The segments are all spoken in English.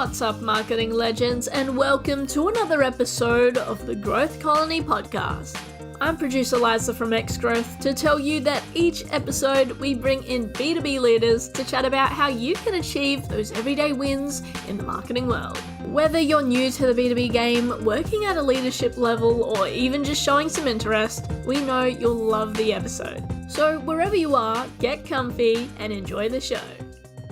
What's up, marketing legends, and welcome to another episode of the Growth Colony podcast. I'm producer Liza from X Growth to tell you that each episode we bring in B2B leaders to chat about how you can achieve those everyday wins in the marketing world. Whether you're new to the B2B game, working at a leadership level, or even just showing some interest, we know you'll love the episode. So wherever you are, get comfy and enjoy the show.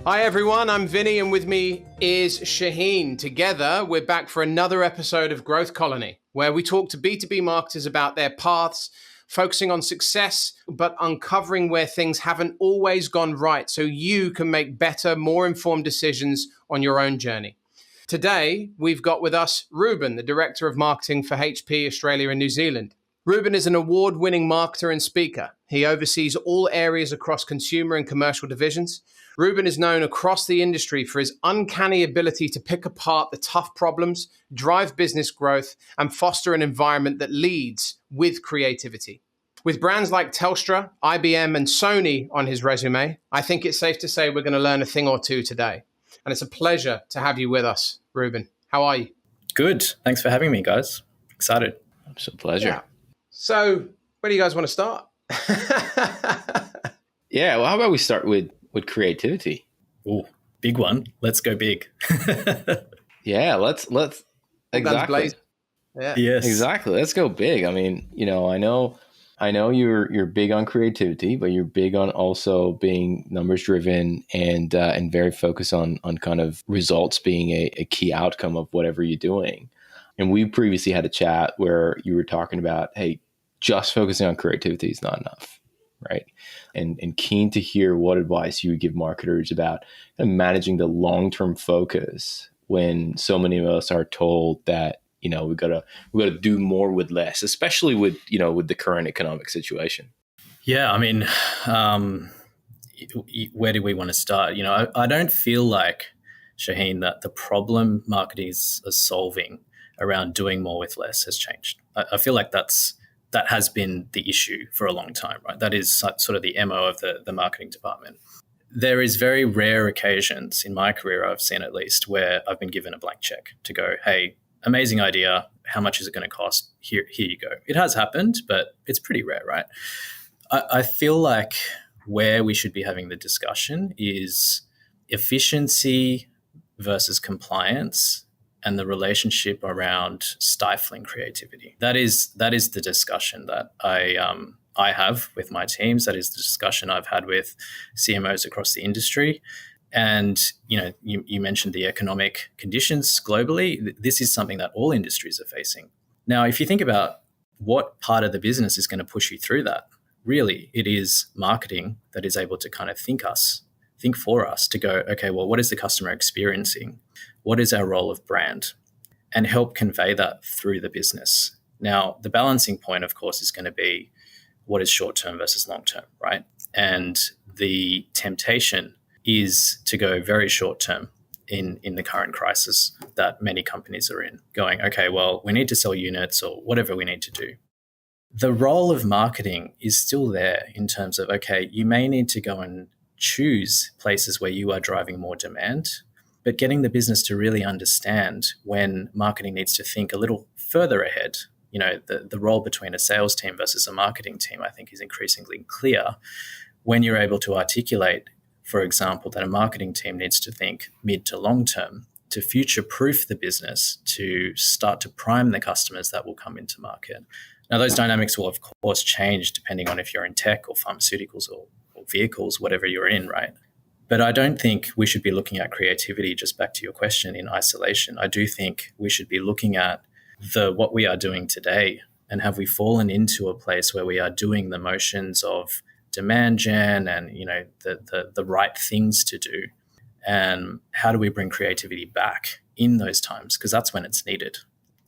Hi everyone, I'm Vinnie and with me is Shahin. Together, we're back for another episode of Growth Colony, where we talk to B2B marketers about their paths, focusing on success, but uncovering where things haven't always gone right so you can make better, more informed decisions on your own journey. Today, we've got with us Ruben, the Director of Marketing for HP Australia and New Zealand. Ruben is an award-winning marketer and speaker. He oversees all areas across consumer and commercial divisions. Ruben is known across the industry for his uncanny ability to pick apart the tough problems, drive business growth, and foster an environment that leads with creativity. With brands like Telstra, IBM, and Sony on his resume, I think it's safe to say we're going to learn a thing or two today. And it's a pleasure to have you with us, Ruben. How are you? Good. Thanks for having me, guys. Excited. It's a pleasure. Yeah. So, where do you guys want to start? Yeah, well, how about we start with creativity? Oh, big one. Let's go big. Yeah, let's exactly. Yeah. Yes. Exactly. Let's go big. I mean, I know you're big on creativity, but you're big on also being numbers driven and very focused on kind of results being a key outcome of whatever you're doing. And we previously had a chat where you were talking about, hey, just focusing on creativity is not enough, right? And keen to hear what advice you would give marketers about kind of managing the long-term focus when so many of us are told that, we gotta do more with less, especially with the current economic situation. Yeah, I mean, where do we want to start? I don't feel like, Shahin, that the problem marketers are solving around doing more with less has changed. I feel like that has been the issue for a long time, right? That is sort of the MO of the marketing department. There is very rare occasions in my career, I've seen at least, where I've been given a blank check to go, hey, amazing idea. How much is it going to cost? Here you go. It has happened, but it's pretty rare, right? I feel like where we should be having the discussion is efficiency versus compliance and the relationship around stifling creativity. That is the discussion that I have with my teams. That is the discussion I've had with CMOs across the industry. And you mentioned the economic conditions globally. This is something that all industries are facing. Now, if you think about what part of the business is going to push you through that, really, it is marketing that is able to kind of think for us to go, okay, well, what is the customer experiencing? What is our role of brand? And help convey that through the business. Now, the balancing point, of course, is going to be what is short-term versus long-term, right? And the temptation is to go very short-term in the current crisis that many companies are in, going, okay, well, we need to sell units or whatever we need to do. The role of marketing is still there in terms of, okay, you may need to go and choose places where you are driving more demand, but getting the business to really understand when marketing needs to think a little further ahead. The role between a sales team versus a marketing team, I think, is increasingly clear when you're able to articulate, for example, that a marketing team needs to think mid to long term to future-proof the business, to start to prime the customers that will come into market. Now, those dynamics will, of course, change depending on if you're in tech or pharmaceuticals or vehicles, whatever you're in, right? But I don't think we should be looking at creativity, just back to your question, in isolation. I do think we should be looking at what we are doing today, and have we fallen into a place where we are doing the motions of demand gen and the right things to do, and how do we bring creativity back in those times, because that's when it's needed.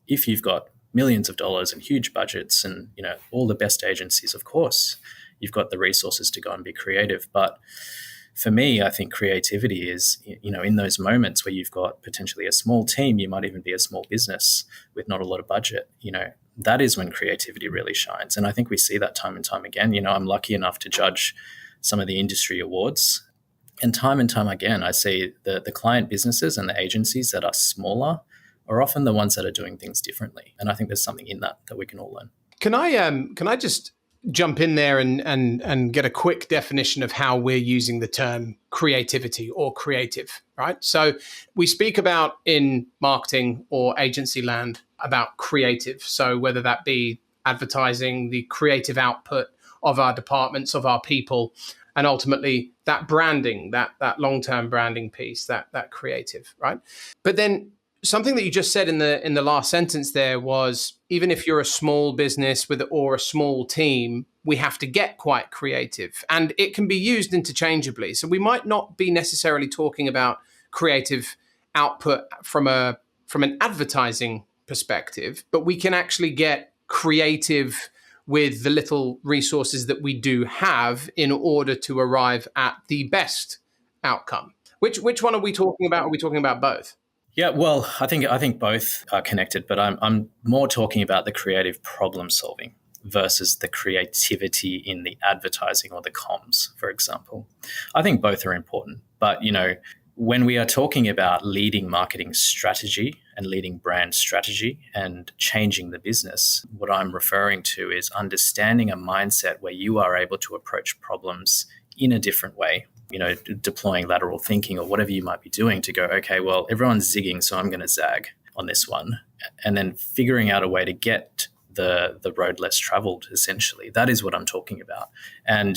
If you've got millions of dollars and huge budgets and all the best agencies, of course you've got the resources to go and be creative. But for me, I think creativity is, in those moments where you've got potentially a small team, you might even be a small business with not a lot of budget, that is when creativity really shines. And I think we see that time and time again. I'm lucky enough to judge some of the industry awards. And time again, I see the client businesses and the agencies that are smaller are often the ones that are doing things differently. And I think there's something in that we can all learn. Can I just jump in there and get a quick definition of how we're using the term creativity or creative, right? So we speak about in marketing or agency land about creative. So whether that be advertising, the creative output of our departments, of our people, and ultimately that branding, that long-term branding piece, that creative, right? But then something that you just said in the last sentence there was, even if you're a small business or a small team, we have to get quite creative, and it can be used interchangeably. So we might not be necessarily talking about creative output from an advertising perspective, but we can actually get creative with the little resources that we do have in order to arrive at the best outcome. Which one are we talking about? Are we talking about both? Yeah, well, I think both are connected, but I'm more talking about the creative problem solving versus the creativity in the advertising or the comms, for example. I think both are important, but when we are talking about leading marketing strategy and leading brand strategy and changing the business, what I'm referring to is understanding a mindset where you are able to approach problems in a different way, deploying lateral thinking or whatever you might be doing to go, okay, well, everyone's zigging, so I'm going to zag on this one. And then figuring out a way to get the road less traveled, essentially. That is what I'm talking about. And,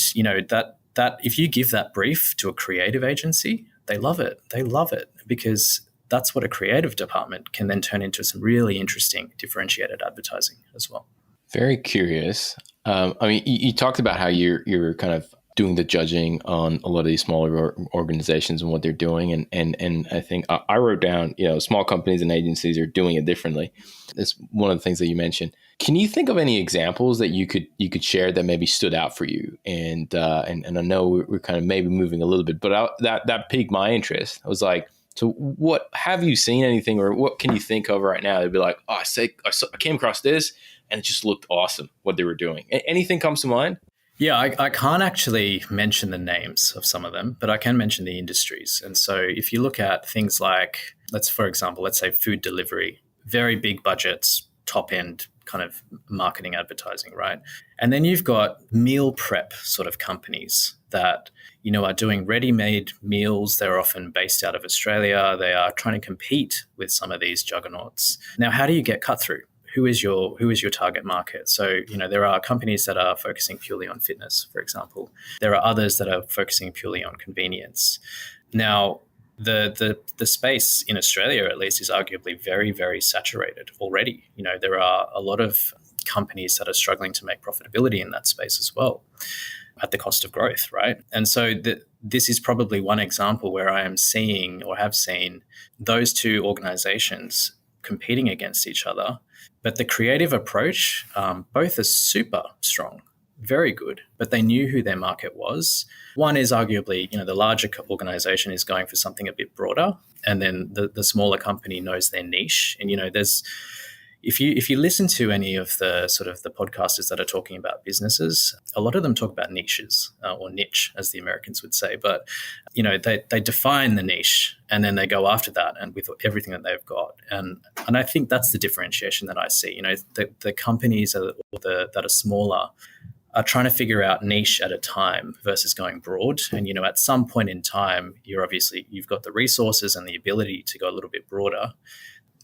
that if you give that brief to a creative agency, they love it. They love it because that's what a creative department can then turn into some really interesting differentiated advertising as well. Very curious. You talked about how you're kind of doing the judging on a lot of these smaller organizations and what they're doing. And I think I wrote down, small companies and agencies are doing it differently. That's one of the things that you mentioned. Can you think of any examples that you could share that maybe stood out for you? And I know we're kind of maybe moving a little bit, but that piqued my interest. I was like, so what have you seen anything, or what can you think of right now? They'd be like, oh, I came across this and it just looked awesome what they were doing. Anything comes to mind? Yeah, I can't actually mention the names of some of them, but I can mention the industries. And so if you look at things like, let's say food delivery, very big budgets, top end kind of marketing advertising, right? And then you've got meal prep sort of companies that, are doing ready-made meals. They're often based out of Australia. They are trying to compete with some of these juggernauts. Now, how do you get cut through? Who is your target market? So, there are companies that are focusing purely on fitness, for example. There are others that are focusing purely on convenience. Now, the space in Australia, at least, is arguably very, very saturated already. There are a lot of companies that are struggling to make profitability in that space as well, at the cost of growth, right? And so this is probably one example where I am seeing or have seen those two organizations competing against each other. But the creative approach, both are super strong, very good, but they knew who their market was. One is arguably, the larger organization is going for something a bit broader, and then the smaller company knows their niche. And, if you listen to any of the sort of the podcasters that are talking about businesses, a lot of them talk about niches or niche, as the Americans would say. But, they define the niche and then they go after that and with everything that they've got. And I think that's the differentiation that I see. The companies that are smaller are trying to figure out niche at a time versus going broad. And, at some point in time, you've got the resources and the ability to go a little bit broader.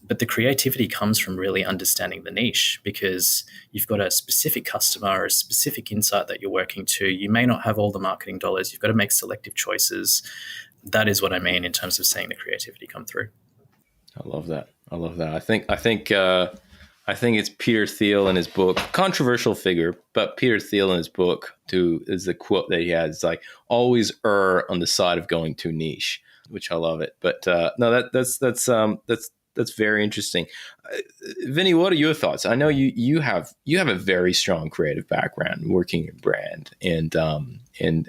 But the creativity comes from really understanding the niche, because you've got a specific customer or a specific insight that you're working to. You may not have all the marketing dollars. You've got to make selective choices. That is what I mean in terms of seeing the creativity come through. I love that. I think it's Peter Thiel in his book, controversial figure, but Peter Thiel in his book is the quote that he has. It's like, always err on the side of going too niche, which I love it. But no, that's very interesting. Vinny, what are your thoughts? I know you have a very strong creative background working in brand, and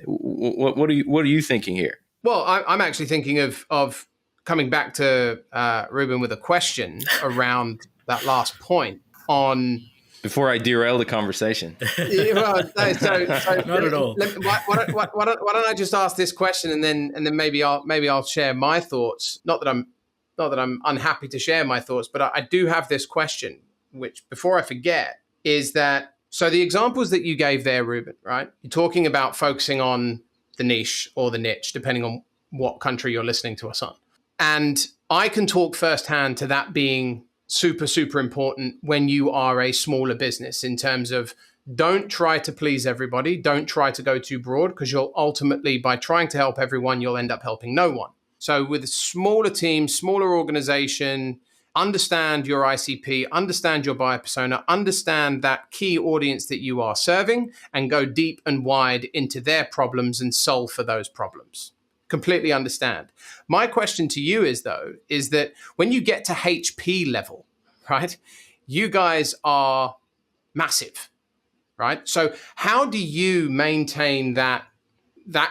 what are you thinking here? Well, I'm actually thinking of coming back to Ruben with a question around that last point on before I derail the conversation. Yeah, well, so Not at all. Why don't I just ask this question, and then maybe I'll share my thoughts. Not that I'm unhappy to share my thoughts, but I do have this question, which before I forget is that, so the examples that you gave there, Ruben, right? You're talking about focusing on the niche or the niche, depending on what country you're listening to us on. And I can talk firsthand to that being super, super important when you are a smaller business, in terms of don't try to please everybody. Don't try to go too broad, because you'll ultimately, by trying to help everyone, you'll end up helping no one. So with a smaller team, smaller organization, understand your ICP, understand your buyer persona, understand that key audience that you are serving, and go deep and wide into their problems and solve for those problems. Completely understand. My question to you is that when you get to HP level, right, you guys are massive, right? So how do you maintain that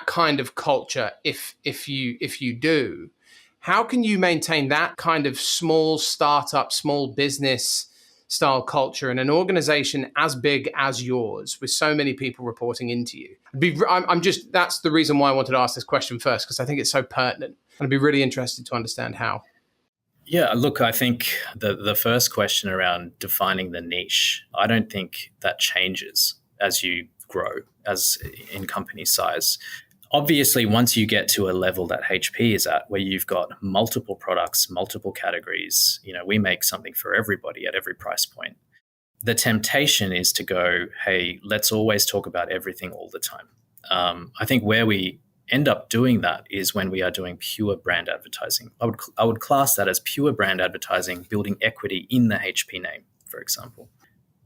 kind of culture if you do? How can you maintain that kind of small startup, small business style culture in an organization as big as yours, with so many people reporting into you? That's the reason why I wanted to ask this question first, because I think it's so pertinent. And I'd be really interested to understand how. Yeah, look, I think the first question around defining the niche, I don't think that changes as you grow, as in company size. Obviously, once you get to a level that HP is at, where you've got multiple products, multiple categories, we make something for everybody at every price point. The temptation is to go, hey, let's always talk about everything all the time. I think where we end up doing that is when we are doing pure brand advertising. I would class that as pure brand advertising, building equity in the HP name, for example.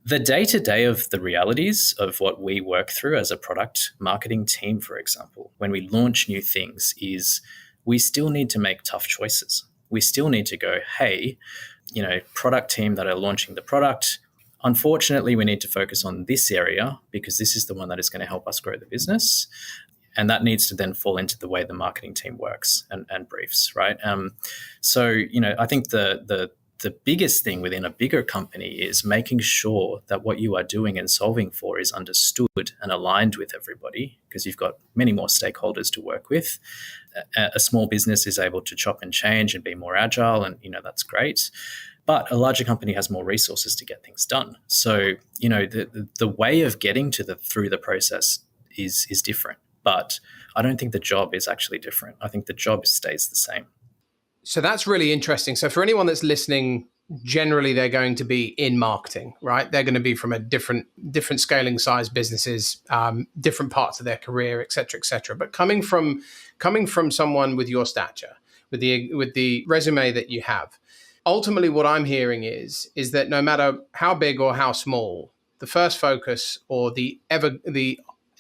The day-to-day of the realities of what we work through as a product marketing team, for example, when we launch new things, is we still need to make tough choices. We still need to go, hey, product team that are launching the product, unfortunately, we need to focus on this area because this is the one that is going to help us grow the business. And that needs to then fall into the way the marketing team works and briefs, right? I think the biggest thing within a bigger company is making sure that what you are doing and solving for is understood and aligned with everybody, because you've got many more stakeholders to work with. A small business is able to chop and change and be more agile, and that's great. But a larger company has more resources to get things done. So, the way of getting through the process is different. But I don't think the job is actually different. I think the job stays the same. So that's really interesting. So for anyone that's listening, generally they're going to be in marketing, right? They're going to be from a different scaling size businesses, different parts of their career, et cetera, et cetera. But coming from someone with your stature, with the resume that you have, ultimately what I'm hearing is that no matter how big or how small, the first focus or the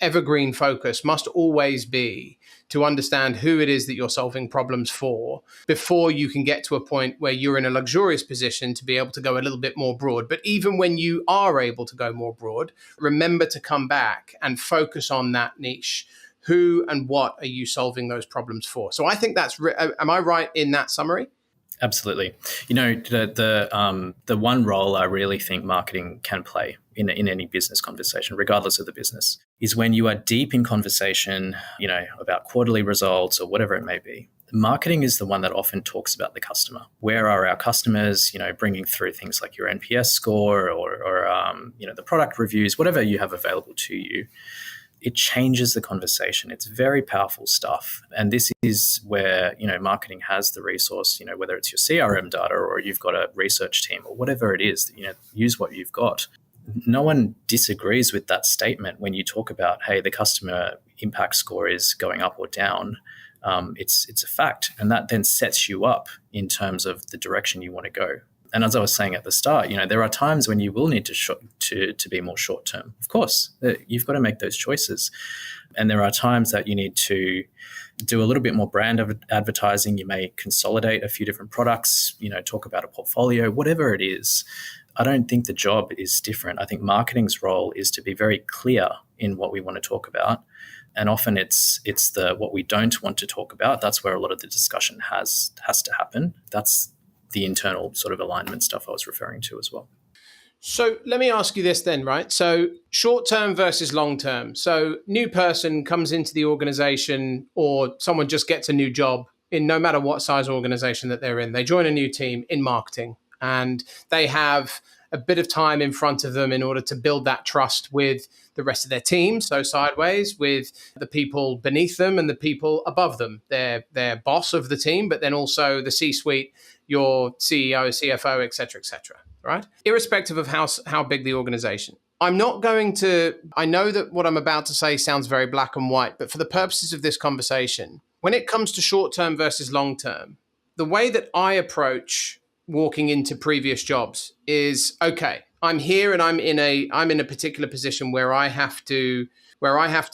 evergreen focus must always be to understand who it is that you're solving problems for, before you can get to a point where you're in a luxurious position to be able to go a little bit more broad. But even when you are able to go more broad, remember to come back and focus on that niche. Who and what are you solving those problems for? So I think that's, am I right in that summary? Absolutely. The one role I really think marketing can play in any business conversation, regardless of the business, is when you are deep in conversation, about quarterly results or whatever it may be. Marketing is the one that often talks about the customer. Where are our customers? Bringing through things like your NPS score or the product reviews, whatever you have available to you. It changes the conversation. It's very powerful stuff. And this is where, marketing has the resource, whether it's your CRM data or you've got a research team or whatever it is, use what you've got. No one disagrees with that statement when you talk about, hey, the customer impact score is going up or down. It's a fact. And that then sets you up in terms of the direction you want to go. And as I was saying at the start, there are times when you will need to be more short term. Of course, you've got to make those choices. And there are times that you need to do a little bit more brand advertising. You may consolidate a few different products, talk about a portfolio, whatever it is. I don't think the job is different. I think marketing's role is to be very clear in what we want to talk about. And often it's what we don't want to talk about. That's where a lot of the discussion has to happen. That's the internal sort of alignment stuff I was referring to as well. So let me ask you this then, right? So short term versus long term. So new person comes into the organization, or someone just gets a new job in no matter what size organization that they're in. They join a new team in marketing, and they have a bit of time in front of them in order to build that trust with the rest of their team. So sideways with the people beneath them and the people above them. They're boss of the team, but then also the C-suite, your CEO, CFO, et cetera, right? Irrespective of how big the organization. I know that what I'm about to say sounds very black and white, but for the purposes of this conversation, when it comes to short term versus long term, the way that I approach walking into previous jobs is, okay, I'm here and I'm in a particular position where I have to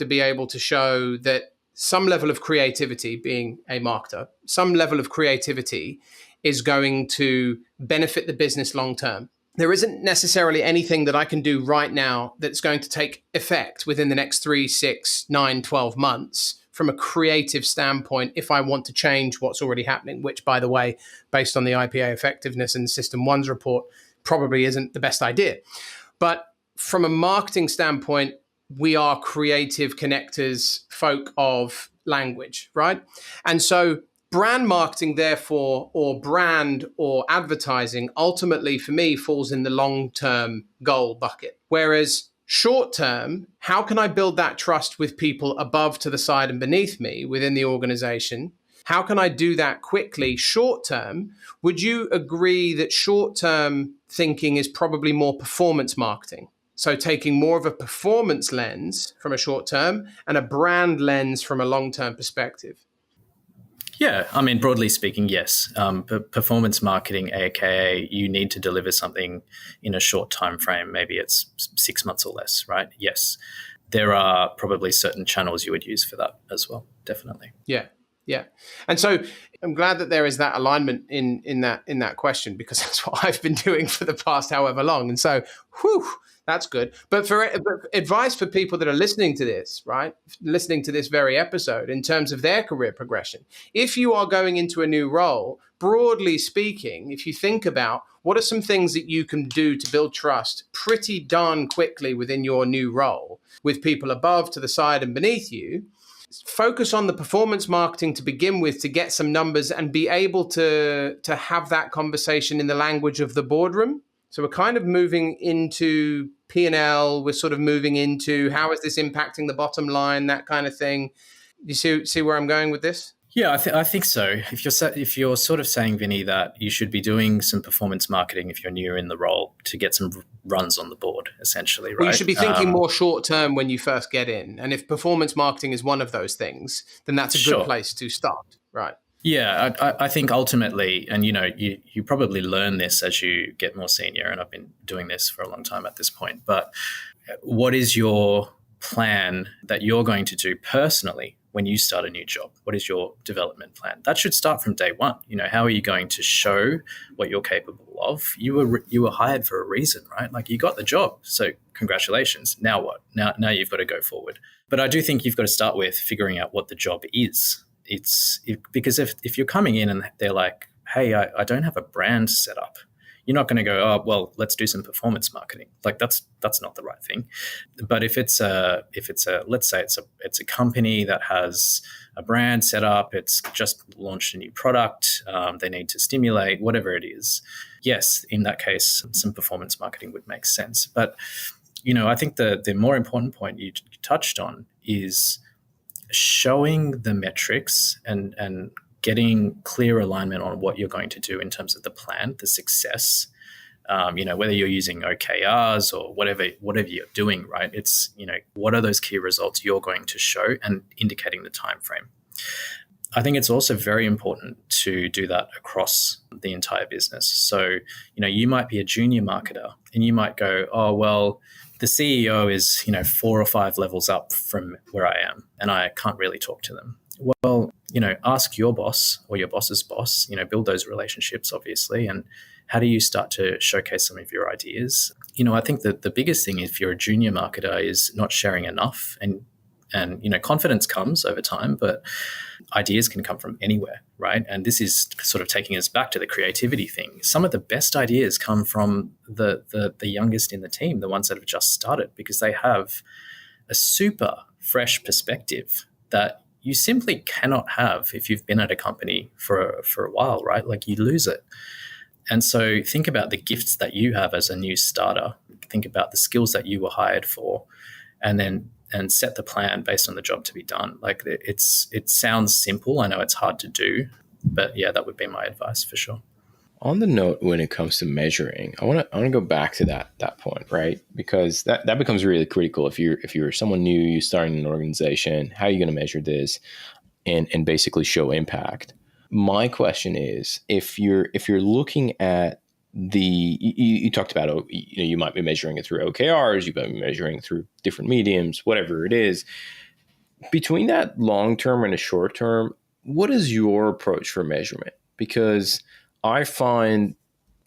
be able to show that some level of creativity, being a marketer, some level of creativity is going to benefit the business long term. There isn't necessarily anything that I can do right now that's going to take effect within the next 3, 6, 9, 12 months from a creative standpoint if I want to change what's already happening, which, by the way, based on the IPA effectiveness and System 1's report, probably isn't the best idea. But from a marketing standpoint, we are creative connectors, folk of language, right? And so brand marketing, therefore, or brand or advertising, ultimately for me falls in the long-term goal bucket. Whereas short-term, how can I build that trust with people above, to the side, and beneath me within the organization? How can I do that quickly? Short-term, would you agree that short-term thinking is probably more performance marketing? So taking more of a performance lens from a short-term and a brand lens from a long-term perspective. Yeah, I mean, broadly speaking, yes. Performance marketing, aka you need to deliver something in a short time frame, maybe it's 6 months or less, right? Yes. There are probably certain channels you would use for that as well, definitely. Yeah. And so I'm glad that there is that alignment in that question, because that's what I've been doing for the past however long. And so, that's good. But for advice for people that are listening to this, right? Listening to this very episode in terms of their career progression. If you are going into a new role, broadly speaking, if you think about what are some things that you can do to build trust pretty darn quickly within your new role with people above, to the side, and beneath you, focus on the performance marketing to begin with to get some numbers and be able to have that conversation in the language of the boardroom. So we're kind of moving into P&L. We're sort of moving into how is this impacting the bottom line, that kind of thing. You see where I'm going with this? Yeah, I think so. If you're sort of saying, Vinny, that you should be doing some performance marketing if you're new in the role to get some runs on the board, essentially, right? Well, you should be thinking more short term when you first get in. And if performance marketing is one of those things, then that's a good place to start, right? Yeah, I think ultimately, and you probably learn this as you get more senior, and I've been doing this for a long time at this point, but what is your plan that you're going to do personally when you start a new job? What is your development plan? That should start from day one. How are you going to show what you're capable of? You were hired for a reason, right? Like, you got the job, so congratulations. Now what? Now you've got to go forward. But I do think you've got to start with figuring out what the job is. Because if you're coming in and they're like, hey, I don't have a brand set up, you're not going to go, oh, well, let's do some performance marketing. Like, that's not the right thing. But if it's a let's say it's a company that has a brand set up, it's just launched a new product, they need to stimulate whatever it is. Yes, in that case, some performance marketing would make sense. But I think the more important point you touched on is showing the metrics and getting clear alignment on what you're going to do in terms of the plan, the success, whether you're using OKRs or whatever you're doing, right? It's, what are those key results you're going to show and indicating the time frame. I think it's also very important to do that across the entire business. So, you might be a junior marketer and you might go, oh, well, the CEO is, 4 or 5 levels up from where I am, and I can't really talk to them. Well, ask your boss or your boss's boss, build those relationships, obviously. And how do you start to showcase some of your ideas? I think that the biggest thing, if you're a junior marketer, is not sharing enough. And And, confidence comes over time, but ideas can come from anywhere, right? And this is sort of taking us back to the creativity thing. Some of the best ideas come from the youngest in the team, the ones that have just started, because they have a super fresh perspective that you simply cannot have if you've been at a company for a while, right? Like, you lose it. And so think about the gifts that you have as a new starter. Think about the skills that you were hired for, and set the plan based on the job to be done. Like, it sounds simple. I know it's hard to do, but yeah, that would be my advice for sure. On the note, when it comes to measuring, I want to go back to that point, right? Because that becomes really critical. If you're someone new, you starting an organization, how are you going to measure this and basically show impact? My question is, if you're looking at you talked about, you might be measuring it through OKRs, you might be measuring it through different mediums, whatever it is. Between that long term and a short term, what is your approach for measurement? Because I find,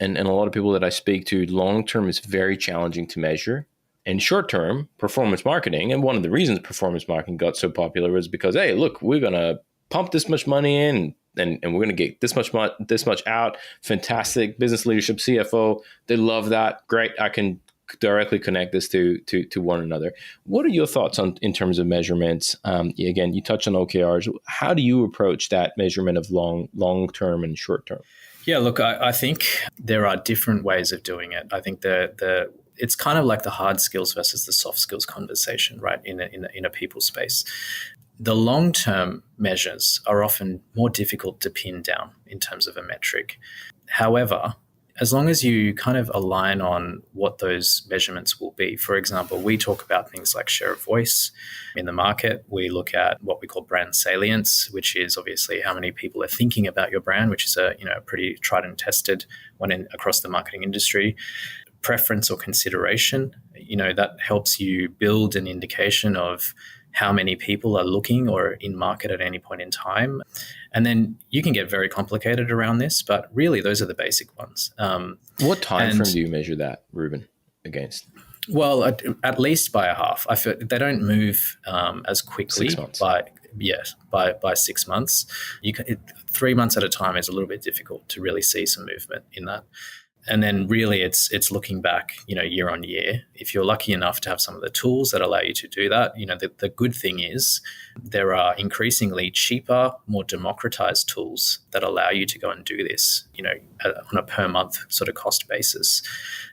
and a lot of people that I speak to, long term is very challenging to measure. And short term, performance marketing, and one of the reasons performance marketing got so popular was because, hey, look, we're going to pump this much money in, and we're going to get this much out. Fantastic. Business leadership, CFO, they love that. Great. I can directly connect this to one another. What are your thoughts in terms of measurements? Again, you touched on OKRs. How do you approach that measurement of long term and short term? Yeah, look, I think there are different ways of doing it. I think it's kind of like the hard skills versus the soft skills conversation, right? In a people space. The long-term measures are often more difficult to pin down in terms of a metric. However, as long as you kind of align on what those measurements will be. For example, we talk about things like share of voice in the market. We look at what we call brand salience, which is obviously how many people are thinking about your brand, which is a pretty tried and tested one across the marketing industry. Preference or consideration, that helps you build an indication of how many people are looking or in market at any point in time. And then you can get very complicated around this, but really those are the basic ones. What time frame do you measure that, Ruben, against? Well, at least by a half. I feel they don't move as quickly. 6 months. By 6 months. 3 months at a time is a little bit difficult to really see some movement in that. And then really it's looking back, year on year. If you're lucky enough to have some of the tools that allow you to do that, the good thing is there are increasingly cheaper, more democratized tools that allow you to go and do this, on a per month sort of cost basis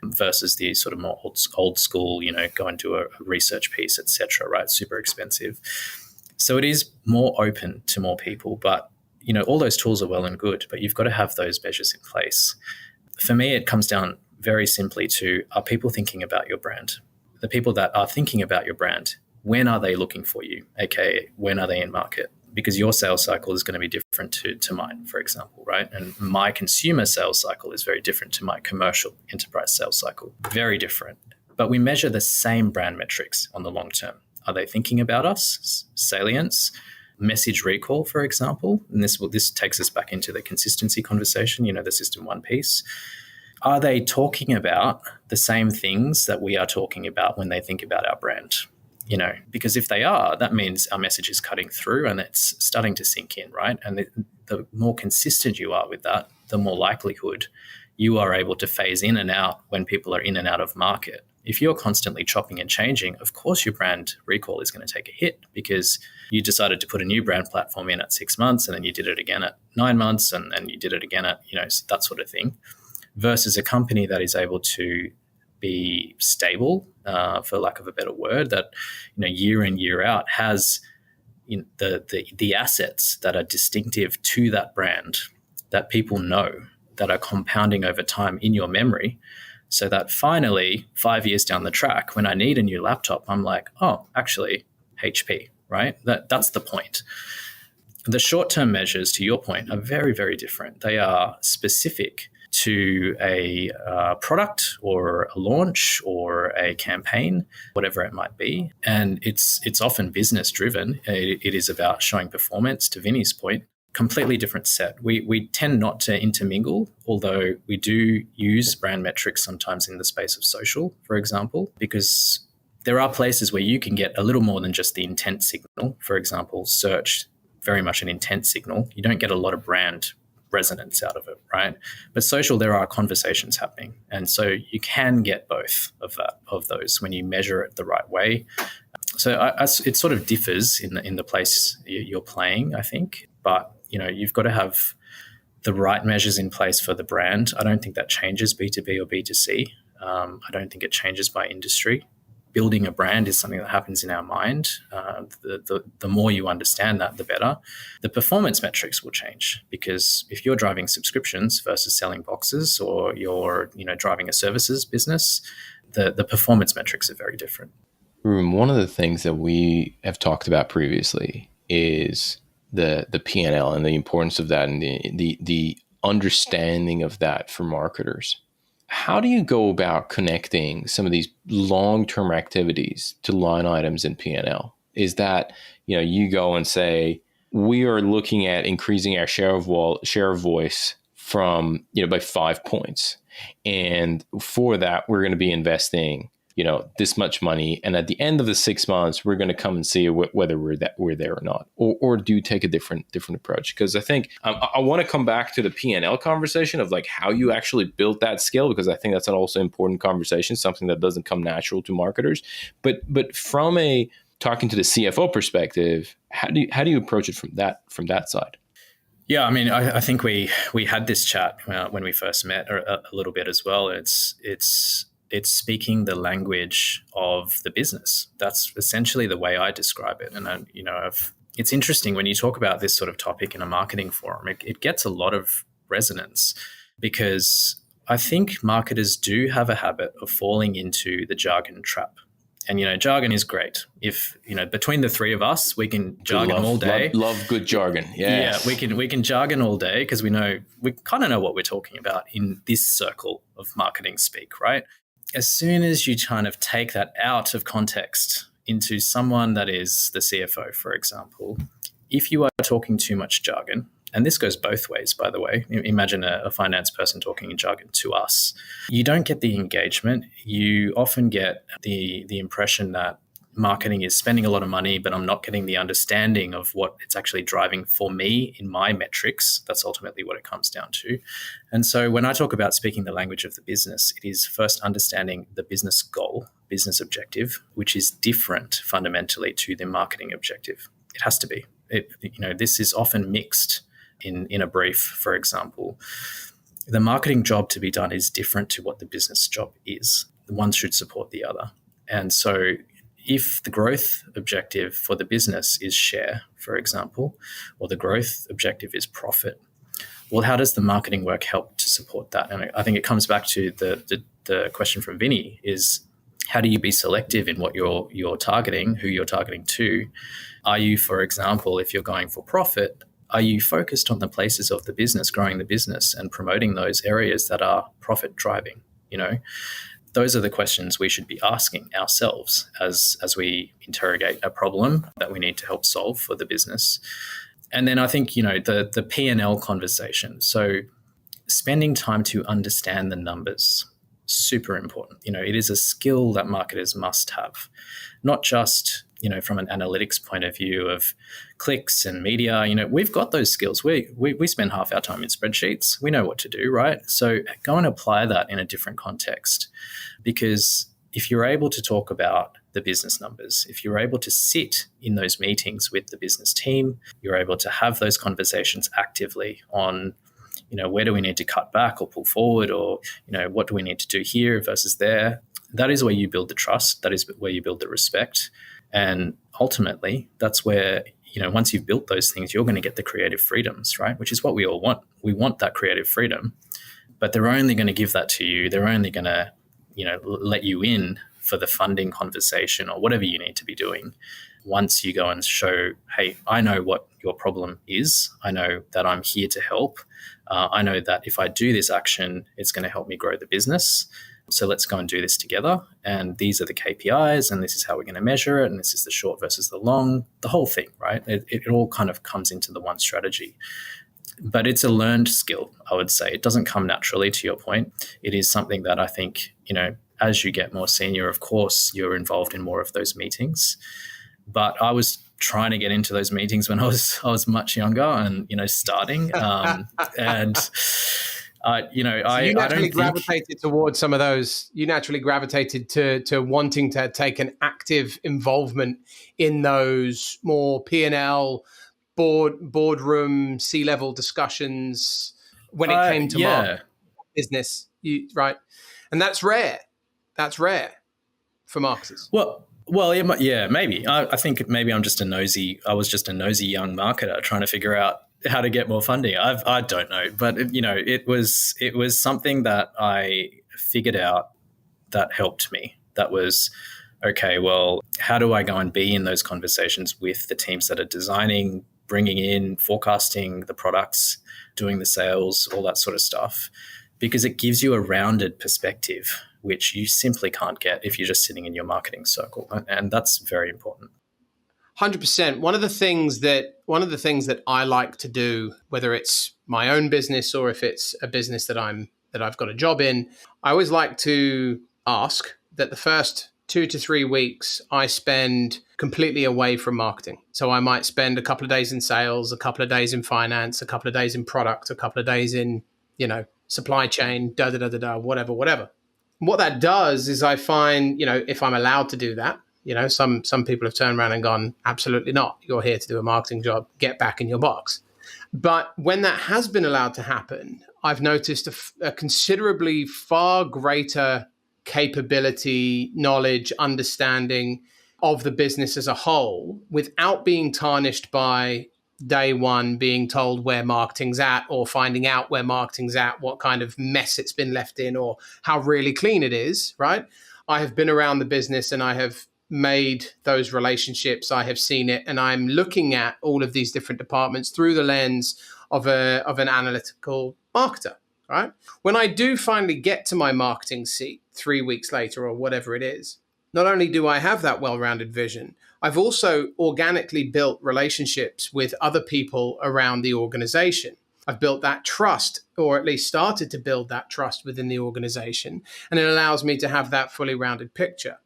versus the sort of more old school, go and do a research piece, et cetera, right? Super expensive. So it is more open to more people, but, all those tools are well and good, but you've got to have those measures in place. For me, it comes down very simply to, are people thinking about your brand? The people that are thinking about your brand, when are they looking for you? AKA, when are they in market? Because your sales cycle is going to be different to mine, for example, right? And my consumer sales cycle is very different to my commercial enterprise sales cycle. Very different. But we measure the same brand metrics on the long term. Are they thinking about us? Salience, message recall, for example, and this takes us back into the consistency conversation, the system one piece. Are they talking about the same things that we are talking about when they think about our brand? Because if they are, that means our message is cutting through and it's starting to sink in, right? And the more consistent you are with that, the more likelihood you are able to phase in and out when people are in and out of market. If you're constantly chopping and changing, of course your brand recall is going to take a hit because you decided to put a new brand platform in at 6 months and then you did it again at 9 months and then you did it again at, that sort of thing, versus a company that is able to be stable, for lack of a better word, that, year in, year out has the assets that are distinctive to that brand that people know, that are compounding over time in your memory. So that finally, 5 years down the track, when I need a new laptop, I'm like, oh, actually, HP, right? That's the point. The short-term measures, to your point, are very, very different. They are specific to a product or a launch or a campaign, whatever it might be. And it's often business-driven. It is about showing performance, to Vinnie's point. Completely different set. We tend not to intermingle, although we do use brand metrics sometimes in the space of social, for example, because there are places where you can get a little more than just the intent signal. For example, search, very much an intent signal. You don't get a lot of brand resonance out of it, right? But social, there are conversations happening. And so you can get both of those when you measure it the right way. So it sort of differs in the place you're playing, I think. But, you've got to have the right measures in place for the brand. I don't think that changes B2B or B2C. I don't think it changes by industry. Building a brand is something that happens in our mind. The more you understand that, the better. The performance metrics will change, because if you're driving subscriptions versus selling boxes, or you're driving a services business, the performance metrics are very different. Ruben, one of the things that we have talked about previously is the P&L and the importance of that, and the understanding of that for marketers. How do you go about connecting some of these long-term activities to line items in P&L? Is that, you go and say, we are looking at increasing our share of voice from, by 5 points. And for that, we're going to be investing, this much money. And at the end of the 6 months, we're going to come and see whether we're there or not, or do take a different approach. Because I think I want to come back to the P&L conversation of like how you actually built that skill, because I think that's an also important conversation, something that doesn't come natural to marketers. But from talking to the CFO perspective, how do you approach it from that side? Yeah, I mean, I think we had this chat when we first met a little bit as well. It's speaking the language of the business. That's essentially the way I describe it. And it's interesting when you talk about this sort of topic in a marketing forum. It gets a lot of resonance, because I think marketers do have a habit of falling into the jargon trap. And, jargon is great. If, between the three of us, we can jargon all day. Love good jargon. Yes. Yeah, we can jargon all day, because we kind of know what we're talking about in this circle of marketing speak, right? As soon as you kind of take that out of context into someone that is the CFO, for example, if you are talking too much jargon, and this goes both ways, by the way, imagine a finance person talking in jargon to us, you don't get the engagement. You often get the impression that marketing is spending a lot of money, but I'm not getting the understanding of what it's actually driving for me in my metrics. That's ultimately what it comes down to. And so when I talk about speaking the language of the business, it is first understanding the business goal, business objective, which is different fundamentally to the marketing objective. It has to be. This is often mixed in a brief, for example. The marketing job to be done is different to what the business job is. One should support the other. And so if the growth objective for the business is share, for example, or the growth objective is profit, well, how does the marketing work help to support that? And I think it comes back to the question from Vinnie is, how do you be selective in what you're targeting, who you're targeting to? Are you, for example, if you're going for profit, are you focused on the places of the business, growing the business and promoting those areas that are profit driving? Those are the questions we should be asking ourselves as we interrogate a problem that we need to help solve for the business. And then I think, the P&L conversation. So spending time to understand the numbers, super important. It is a skill that marketers must have, not just, from an analytics point of view of clicks and media. We've got those skills. We spend half our time in spreadsheets. We know what to do, right? So go and apply that in a different context, because if you're able to talk about the business numbers, if you're able to sit in those meetings with the business team, you're able to have those conversations actively on, where do we need to cut back or pull forward, or, what do we need to do here versus there? That is where you build the trust. That is where you build the respect. And ultimately, that's where, once you've built those things, you're going to get the creative freedoms, right? Which is what we all want. We want that creative freedom, but they're only going to give that to you. They're only going to, let you in for the funding conversation or whatever you need to be doing. Once you go and show, hey, I know what your problem is. I know that I'm here to help. I know that if I do this action, it's going to help me grow the business. So let's go and do this together. And these are the KPIs, and this is how we're going to measure it. And this is the short versus the long, the whole thing, right? It all kind of comes into the one strategy. But it's a learned skill, I would say. It doesn't come naturally, to your point. It is something that I think, as you get more senior, of course, you're involved in more of those meetings. But I was trying to get into those meetings when I was much younger and, starting. And You I naturally don't think gravitated towards some of those. You naturally gravitated to wanting to take an active involvement in those more P&L, boardroom, C-level discussions when it came to market business, right? And that's rare. That's rare for marketers. Well, yeah, maybe. I think maybe I was just a nosy young marketer trying to figure out how to get more funding. I don't know, but it was something that I figured out that helped me. That was, okay, well, how do I go and be in those conversations with the teams that are designing, bringing in, forecasting the products, doing the sales, all that sort of stuff, because it gives you a rounded perspective, which you simply can't get if you're just sitting in your marketing circle. And that's very important. 100%. One of the things that I like to do, whether it's my own business or if it's a business that I've got a job in, I always like to ask that the first 2 to 3 weeks I spend completely away from marketing. So I might spend a couple of days in sales, a couple of days in finance, a couple of days in product, a couple of days in, supply chain, whatever. What that does is I find, if I'm allowed to do that, some people have turned around and gone, absolutely not. You're here to do a marketing job. Get back in your box. But when that has been allowed to happen, I've noticed a considerably far greater capability, knowledge, understanding of the business as a whole without being tarnished by day one being told where marketing's at or finding out where marketing's at, what kind of mess it's been left in or how really clean it is, right? I have been around the business and I have made those relationships. I have seen it, and I'm looking at all of these different departments through the lens of an analytical marketer, right? When I do finally get to my marketing seat 3 weeks later or whatever it is, not only do I have that well-rounded vision, I've also organically built relationships with other people around the organization. I've built that trust, or at least started to build that trust within the organization, and it allows me to have that fully rounded picture.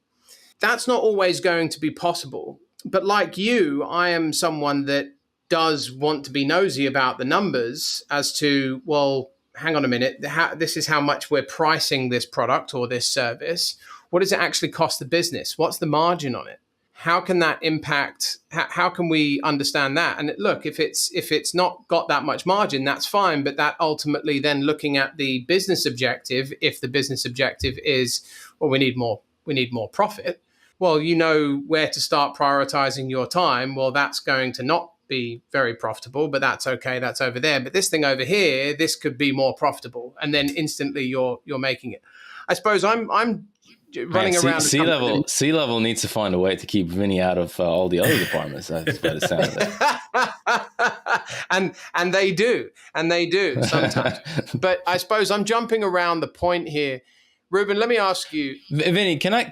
That's not always going to be possible. But like you, I am someone that does want to be nosy about the numbers as to, well, hang on a minute, this is how much we're pricing this product or this service. What does it actually cost the business? What's the margin on it? How can that impact? How can we understand that? And look, if it's not got that much margin, that's fine. But that ultimately then looking at the business objective, if the business objective is, well, we need more profit. Well, you know where to start prioritizing your time. Well, that's going to not be very profitable, but that's okay. That's over there. But this thing over here, this could be more profitable. And then instantly you're making it. I suppose I'm running around. C-level needs to find a way to keep Vinnie out of all the other departments. That's by the sound of it. and they do sometimes. But I suppose I'm jumping around the point here. Ruben, let me ask you, Vinnie, can I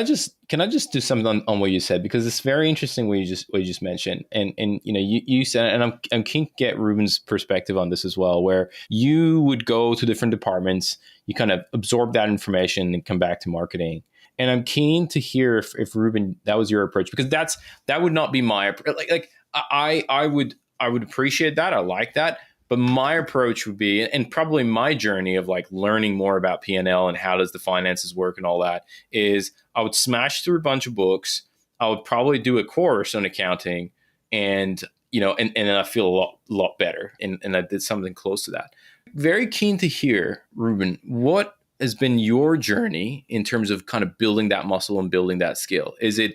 just do something on what you said, because it's very interesting what you just mentioned, and you said, and I'm keen to get Ruben's perspective on this as well, where you would go to different departments, you kind of absorb that information and come back to marketing, and I'm keen to hear if Ruben, that was your approach, because that would not be my approach. Like I would appreciate that, I like that. But my approach would be, and probably my journey of like learning more about P&L and how does the finances work and all that, is I would smash through a bunch of books. I would probably do a course on accounting, and then I feel a lot better. And I did something close to that. Very keen to hear, Ruben, what has been your journey in terms of kind of building that muscle and building that skill? Is it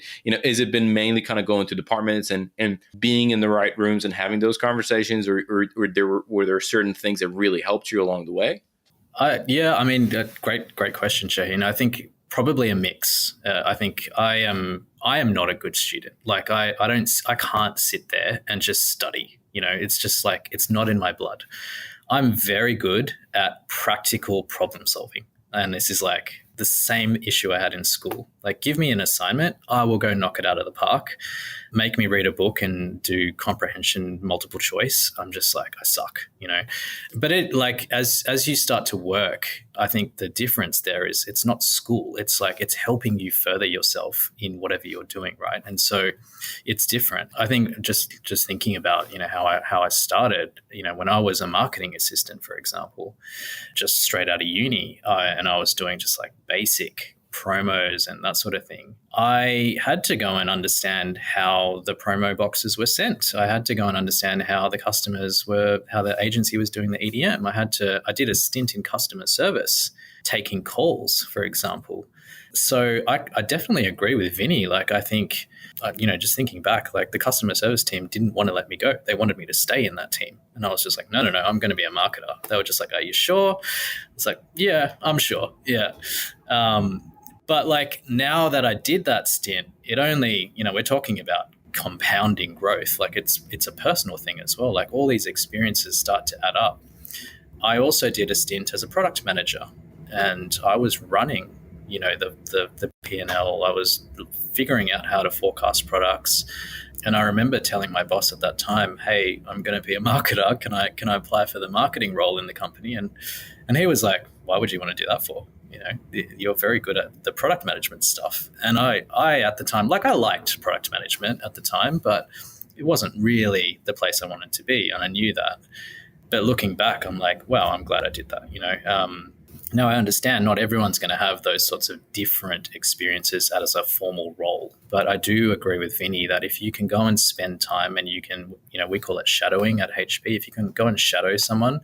been mainly kind of going to departments and being in the right rooms and having those conversations, or were there certain things that really helped you along the way? Great question, Shahin. I think probably a mix. I think I am not a good student. Like I can't sit there and just study. It's just like, it's not in my blood. I'm very good at practical problem solving. And this is like the same issue I had in school. Like, give me an assignment, I will go knock it out of the park. Make me read a book and do comprehension multiple choice. I'm just like, I suck, you know. But it, like, as you start to work, I think the difference there is it's not school. It's like it's helping you further yourself in whatever you're doing, right? And so it's different. I think just thinking about, you know, how I started, you know, when I was a marketing assistant, for example, just straight out of uni, and I was doing just like basic promos and that sort of thing. I had to go and understand how the promo boxes were sent. I had to go and understand how the how the agency was doing the EDM. I did a stint in customer service, taking calls, for example. So I definitely agree with Vinny. Like, I think, you know, just thinking back, like the customer service team didn't want to let me go. They wanted me to stay in that team. And I was just like, no, I'm going to be a marketer. They were just like, are you sure? It's like, yeah, I'm sure. Yeah. But like now that I did that stint, it only, you know, we're talking about compounding growth. Like it's a personal thing as well. Like all these experiences start to add up. I also did a stint as a product manager, and I was running, you know, the P&L. I was figuring out how to forecast products. And I remember telling my boss at that time, hey, I'm going to be a marketer. Can I apply for the marketing role in the company? And he was like, why would you want to do that for? You know, you're very good at the product management stuff. And I at the time, like I liked product management at the time, but it wasn't really the place I wanted to be. And I knew that. But looking back, I'm like, wow, I'm glad I did that. You know, now I understand not everyone's going to have those sorts of different experiences as a formal role. But I do agree with Vinny that if you can go and spend time and you can, you know, we call it shadowing at HP, if you can go and shadow someone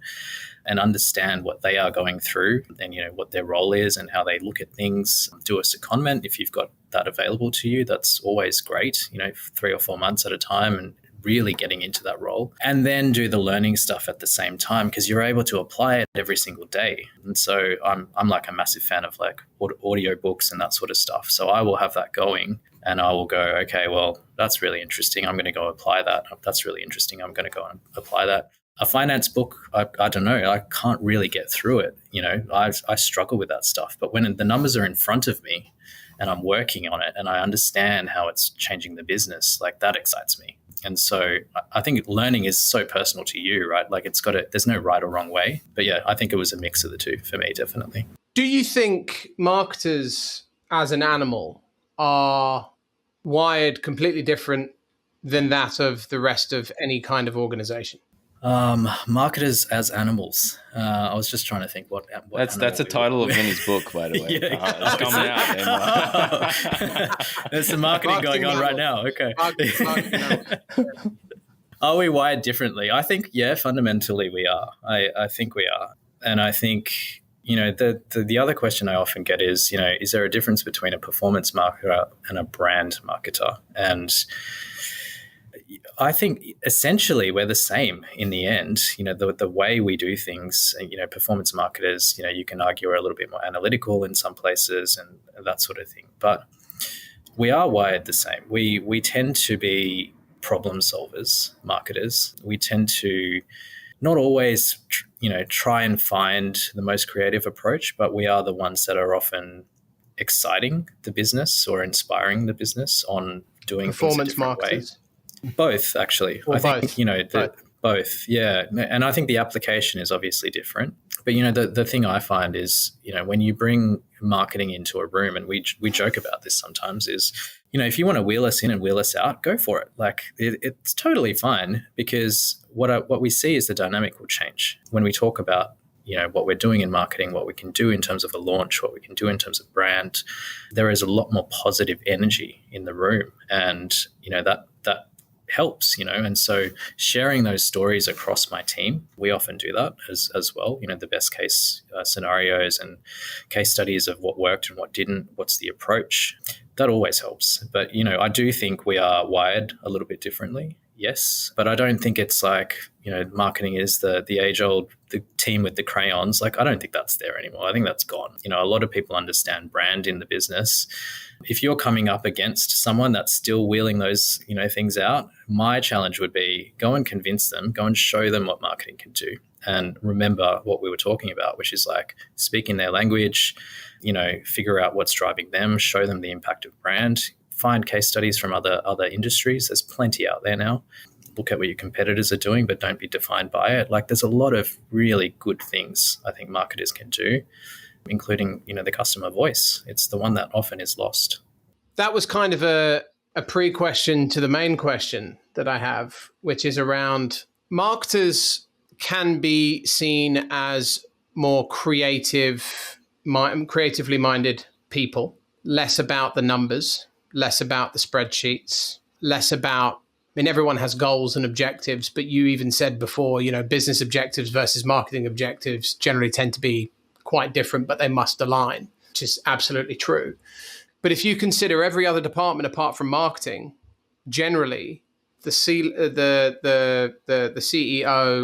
and understand what they are going through and, you know, what their role is and how they look at things, do a secondment if you've got that available to you. That's always great, you know, 3 or 4 months at a time, and really getting into that role, and then do the learning stuff at the same time, because you're able to apply it every single day. And so I'm like a massive fan of like audio books and that sort of stuff. So I will have that going and I will go, okay, well, that's really interesting. I'm going to go apply that. That's really interesting. I'm going to go and apply that. A finance book, I don't know, I can't really get through it. You know, I struggle with that stuff. But when the numbers are in front of me and I'm working on it and I understand how it's changing the business, like that excites me. And so I think learning is so personal to you, right? Like there's no right or wrong way. But yeah, I think it was a mix of the two for me, definitely. Do you think marketers as an animal are wired completely different than that of the rest of any kind of organization? Marketers as animals. I was just trying to think what that's the title of Vinny's book, by the way. Yeah, it's coming out. There's some marketing going on right now. Okay. Are we wired differently? I think, yeah, fundamentally we are. I think we are. And I think, you know, the other question I often get is, you know, is there a difference between a performance marketer and a brand marketer? And I think essentially we're the same in the end. You know, the way we do things, you know, performance marketers, you know, you can argue are a little bit more analytical in some places and that sort of thing. But we are wired the same. We tend to be problem solvers, marketers. We tend to not always, you know, try and find the most creative approach, but we are the ones that are often exciting the business or inspiring the business on doing performance things a different marketers. way. Both, actually. Or I think, both. you know, both, yeah. And I think the application is obviously different. But, you know, the thing I find is, you know, when you bring marketing into a room, and we joke about this sometimes, is, you know, if you want to wheel us in and wheel us out, go for it. Like, it's totally fine, because what we see is the dynamic will change. When we talk about, you know, what we're doing in marketing, what we can do in terms of a launch, what we can do in terms of brand, there is a lot more positive energy in the room. And, you know, that helps, you know. And so sharing those stories across my team, we often do that as well, you know, the best case scenarios and case studies of what worked and what didn't, what's the approach. That always helps. But, you know, I do think we are wired a little bit differently. Yes, but I don't think it's like, you know, marketing is the age-old, the team with the crayons. Like, I don't think that's there anymore. I think that's gone. You know, a lot of people understand brand in the business. If you're coming up against someone that's still wheeling those, you know, things out, my challenge would be go and convince them, go and show them what marketing can do. And remember what we were talking about, which is like speaking their language, figure out what's driving them, show them the impact of brand, find case studies from other industries. There's plenty out there now. Look at what your competitors are doing, but don't be defined by it. Like, there's a lot of really good things I think marketers can do, including, the customer voice. It's the one that often is lost. That was kind of a pre-question to the main question that I have, which is around marketers can be seen as more creatively minded people, less about the numbers, less about the spreadsheets, less about, everyone has goals and objectives, but you even said before, business objectives versus marketing objectives generally tend to be quite different, but they must align, which is absolutely true. But if you consider every other department apart from marketing, generally the CEO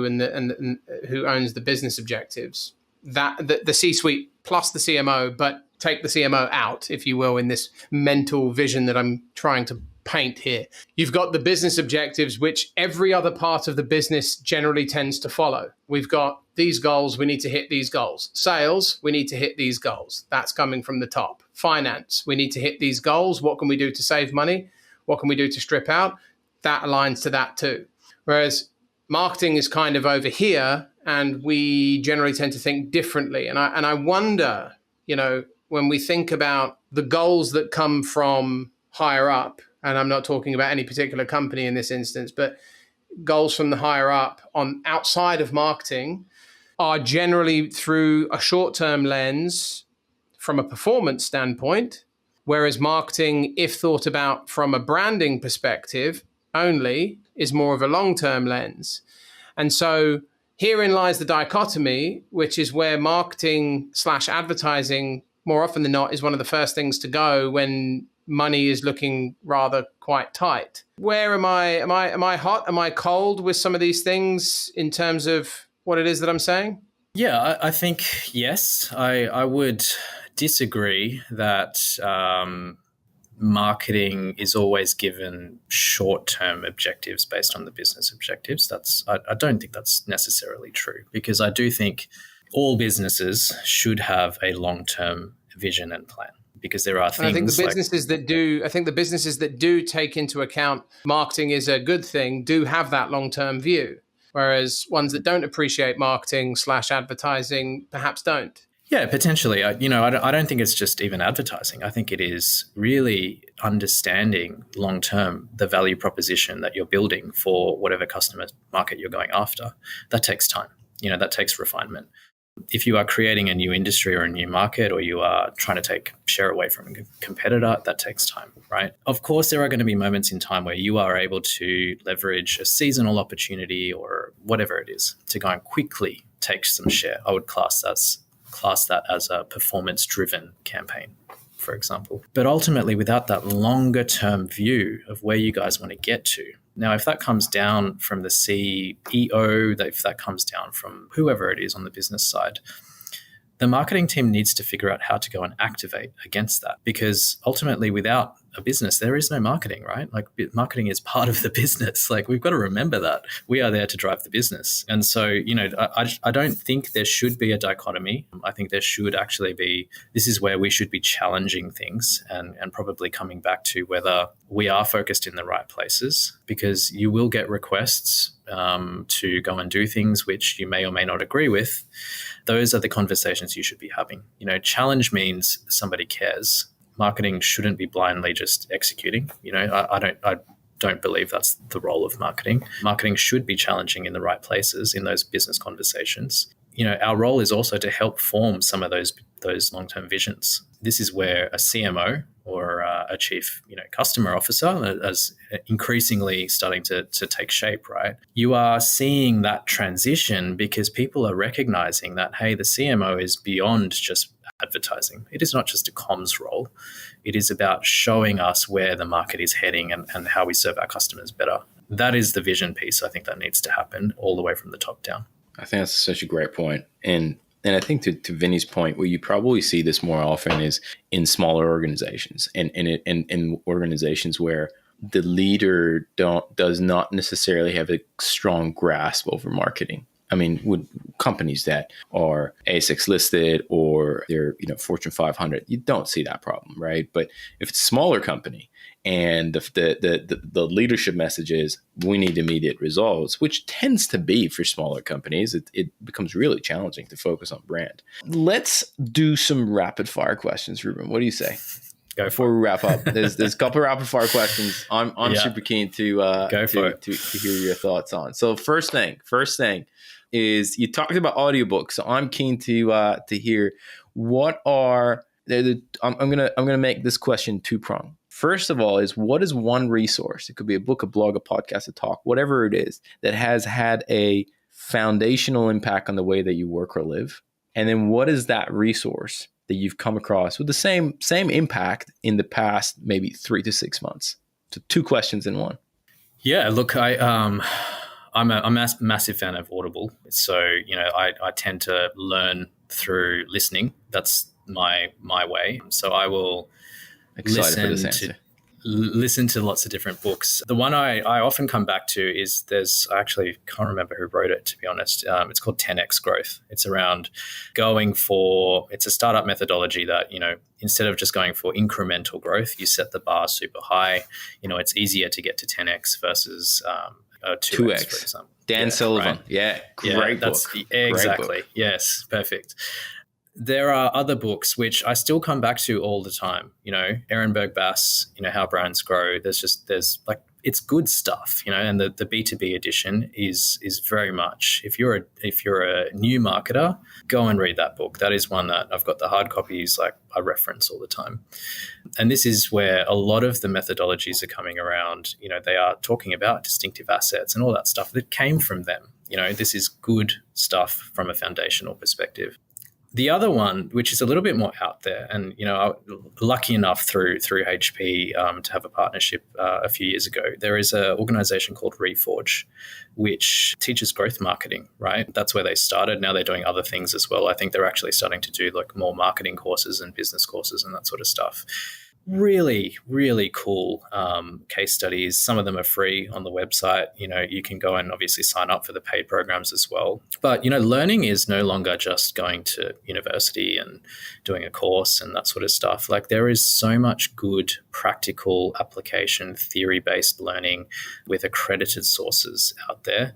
and who owns the business objectives, the C-suite plus the CMO, but take the CMO out, if you will, in this mental vision that I'm trying to paint here. You've got the business objectives, which every other part of the business generally tends to follow. We've got these goals, we need to hit these goals. Sales, we need to hit these goals. That's coming from the top. Finance, we need to hit these goals. What can we do to save money? What can we do to strip out? That aligns to that too. Whereas marketing is kind of over here, and we generally tend to think differently. And I wonder, when we think about the goals that come from higher up, and I'm not talking about any particular company in this instance, but goals from the higher up on outside of marketing are generally through a short-term lens from a performance standpoint, whereas marketing, if thought about from a branding perspective only, is more of a long-term lens. And so herein lies the dichotomy, which is where marketing/advertising, more often than not, is one of the first things to go when money is looking rather quite tight. Where am I hot? Am I cold with some of these things in terms of what it is that I'm saying? Yeah, I think, yes. I would disagree that marketing is always given short-term objectives based on the business objectives. I don't think that's necessarily true, because I do think all businesses should have a long-term vision and plan. Because there are things. And I think the businesses that do take into account marketing is a good thing do have that long-term view, whereas ones that don't appreciate marketing/advertising perhaps don't. Yeah, potentially. I don't think it's just even advertising. I think it is really understanding long-term the value proposition that you're building for whatever customer market you're going after. That takes time. That takes refinement. If you are creating a new industry or a new market, or you are trying to take share away from a competitor, that takes time, right? Of course, there are going to be moments in time where you are able to leverage a seasonal opportunity or whatever it is to go and quickly take some share. I would class that as a performance-driven campaign, for example. But ultimately, without that longer-term view of where you guys want to get to, now, if that comes down from the CEO, if that comes down from whoever it is on the business side, the marketing team needs to figure out how to go and activate against that, because ultimately without a business, there is no marketing, right? Like, marketing is part of the business. Like, we've got to remember that we are there to drive the business. And so, I don't think there should be a dichotomy. I think there should actually be, this is where we should be challenging things and probably coming back to whether we are focused in the right places, because you will get requests to go and do things which you may or may not agree with. Those are the conversations you should be having. Challenge means somebody cares. Marketing shouldn't be blindly just executing. I don't believe that's the role of marketing. Marketing should be challenging in the right places in those business conversations. Our role is also to help form some of those long-term visions. This is where a CMO or a chief, customer officer is increasingly starting to take shape, right? You are seeing that transition because people are recognizing that, hey, the CMO is beyond just advertising. It is not just a comms role. It is about showing us where the market is heading and how we serve our customers better. That is the vision piece, I think, that needs to happen all the way from the top down. I think that's such a great point. And I think to Vinny's point, where you probably see this more often is in smaller organizations and in organizations where the leader does not necessarily have a strong grasp over marketing. I mean, with companies that are ASX listed or they're, Fortune 500, you don't see that problem, right? But if it's a smaller company and the leadership message is we need immediate results, which tends to be for smaller companies, it becomes really challenging to focus on brand. Let's do some rapid fire questions, Ruben. What do you say? Before we wrap up, there's a couple of rapid fire questions I'm super keen to hear your thoughts on. So first thing is you talked about audiobooks. So I'm keen to hear what are I'm gonna make this question two-pronged. First of all, is what is one resource? It could be a book, a blog, a podcast, a talk, whatever it is that has had a foundational impact on the way that you work or live. And then what is that resource that you've come across with the same impact in the past maybe 3 to 6 months? So two questions in one. Yeah, look, I'm a massive fan of Audible. So, I tend to learn through listening. That's my way. So I will listen to lots of different books. The one I often come back to is I actually can't remember who wrote it, to be honest. It's called 10x Growth. It's around it's a startup methodology that, instead of just going for incremental growth, you set the bar super high. It's easier to get to 10x versus 2x, for example. Dan Sullivan. Right? Yeah, great book. Exactly. Great book. Yes, perfect. There are other books which I still come back to all the time. Ehrenberg Bass, How Brands Grow. It's good stuff, and the B2B edition is very much, if you're a new marketer, go and read that book. That is one that I've got the hard copies, I reference all the time. And this is where a lot of the methodologies are coming around. They are talking about distinctive assets and all that stuff that came from them. This is good stuff from a foundational perspective. The other one, which is a little bit more out there, and I'm lucky enough through HP to have a partnership a few years ago. There is an organization called Reforge, which teaches growth marketing. Right, that's where they started. Now they're doing other things as well. I think they're actually starting to do more marketing courses and business courses and that sort of stuff. Really, really cool case studies. Some of them are free on the website. You can go and obviously sign up for the paid programs as well. But, learning is no longer just going to university and doing a course and that sort of stuff. There is so much good practical application, theory-based learning with accredited sources out there.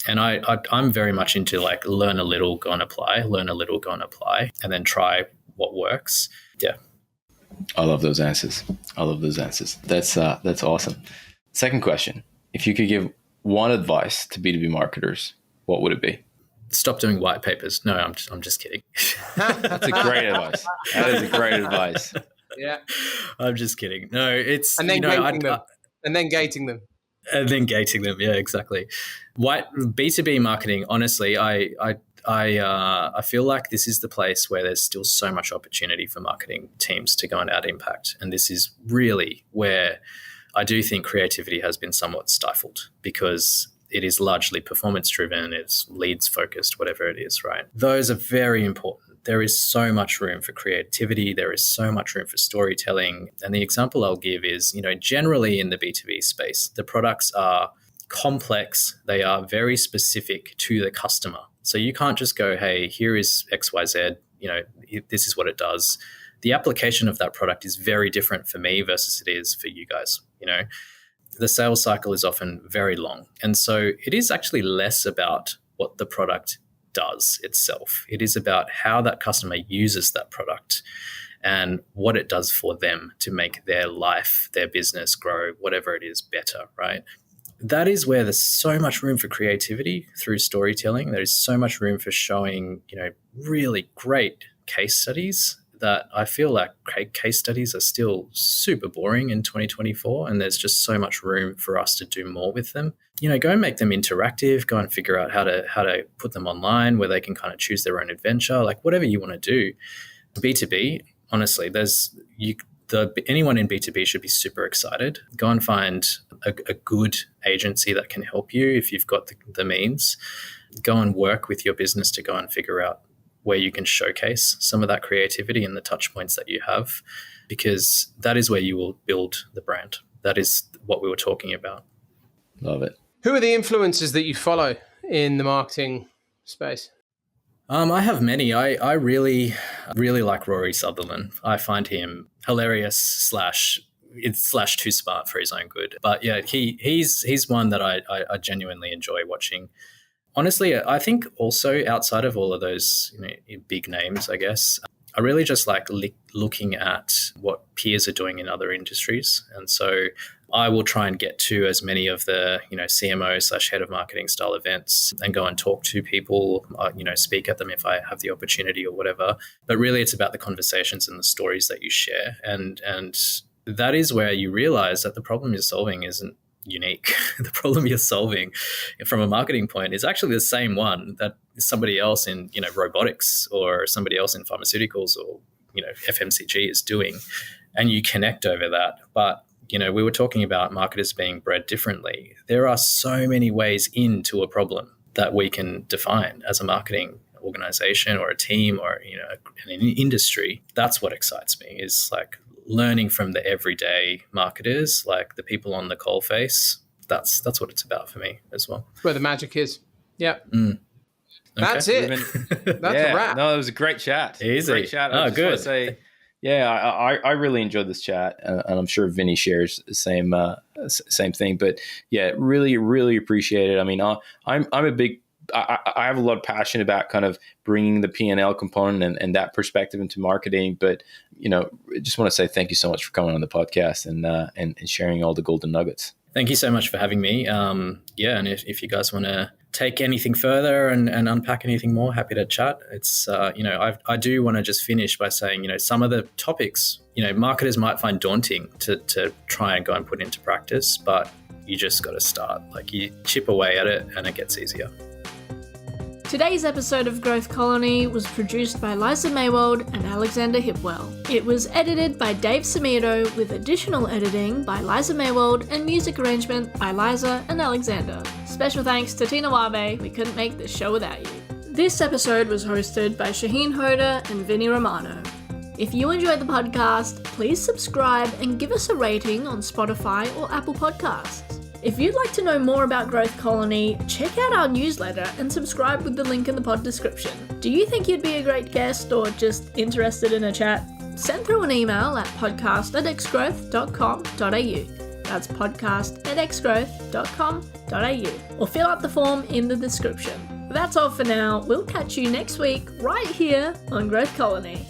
And I'm very much into learn a little, go and apply, and then try what works. Yeah. I love those answers. That's awesome. Second question. If you could give one advice to B2B marketers, what would it be? Stop doing white papers. No, I'm just kidding. That's a great advice. That is a great advice. Yeah. I'm just kidding. No, it's... And then gating them. And then gating them. And then gating them. Yeah, exactly. B2B marketing, honestly, I feel like this is the place where there's still so much opportunity for marketing teams to go and add impact. And this is really where I do think creativity has been somewhat stifled, because it is largely performance driven, it's leads focused, whatever it is, right? Those are very important. There is so much room for creativity. There is so much room for storytelling. And the example I'll give is, generally in the B2B space, the products are complex. They are very specific to the customer. So you can't just go, hey, here is XYZ, this is what it does. The application of that product is very different for me versus it is for you guys. The sales cycle is often very long. And so it is actually less about what the product does itself. It is about how that customer uses that product and what it does for them to make their life, their business grow, whatever it is, better, right? That is where there's so much room for creativity through storytelling. There is so much room for showing, really great case studies that I feel like case studies are still super boring in 2024. And there's just so much room for us to do more with them. Go and make them interactive, go and figure out how to put them online where they can kind of choose their own adventure, whatever you want to do. B2B, honestly, anyone in B2B should be super excited. Go and find a good agency that can help you if you've got the means. Go and work with your business to go and figure out where you can showcase some of that creativity and the touch points that you have, because that is where you will build the brand. That is what we were talking about. Love it. Who are the influencers that you follow in the marketing space? I have many. I really, really like Rory Sutherland. I find him hilarious slash too smart for his own good. But yeah, he's one that I genuinely enjoy watching. Honestly, I think also outside of all of those big names, I guess, I really just like looking at what peers are doing in other industries. And so I will try and get to as many of the, CMO / head of marketing style events and go and talk to people, speak at them if I have the opportunity or whatever. But really it's about the conversations and the stories that you share. And that is where you realize that the problem you're solving isn't unique. The problem you're solving from a marketing point is actually the same one that somebody else in robotics or somebody else in pharmaceuticals or FMCG is doing, and you connect over that. But we were talking about marketers being bred differently. There are so many ways into a problem that we can define as a marketing organization or a team or an industry. That's what excites me, is like learning from the everyday marketers, like the people on the coalface. That's what it's about for me as well. Where the magic is. Yeah. Okay. That's it. That's a wrap. No, it was a great chat. Easy. Great chat. Oh, good. Want to say, I really enjoyed this chat, and I'm sure Vinny shares the same thing. But yeah, really, really appreciate it. I mean, I'm a big. I have a lot of passion about kind of bringing the P&L component and that perspective into marketing. But, I just want to say thank you so much for coming on the podcast and sharing all the golden nuggets. Thank you so much for having me. And if you guys want to take anything further and unpack anything more, happy to chat. It's, I do want to just finish by saying, some of the topics, marketers might find daunting to try and go and put into practice, but you just got to start. Like you chip away at it and it gets easier. Today's episode of Growth Colony was produced by Liza Maywald and Alexander Hipwell. It was edited by Dave Samito with additional editing by Liza Maywald and music arrangement by Liza and Alexander. Special thanks to Tina Wabe. We couldn't make this show without you. This episode was hosted by Shahin Hoda and Vinnie Romano. If you enjoyed the podcast, please subscribe and give us a rating on Spotify or Apple Podcasts. If you'd like to know more about Growth Colony, check out our newsletter and subscribe with the link in the pod description. Do you think you'd be a great guest or just interested in a chat? Send through an email at podcast@xgrowth.com.au. That's podcast@xgrowth.com.au. Or fill out the form in the description. That's all for now. We'll catch you next week right here on Growth Colony.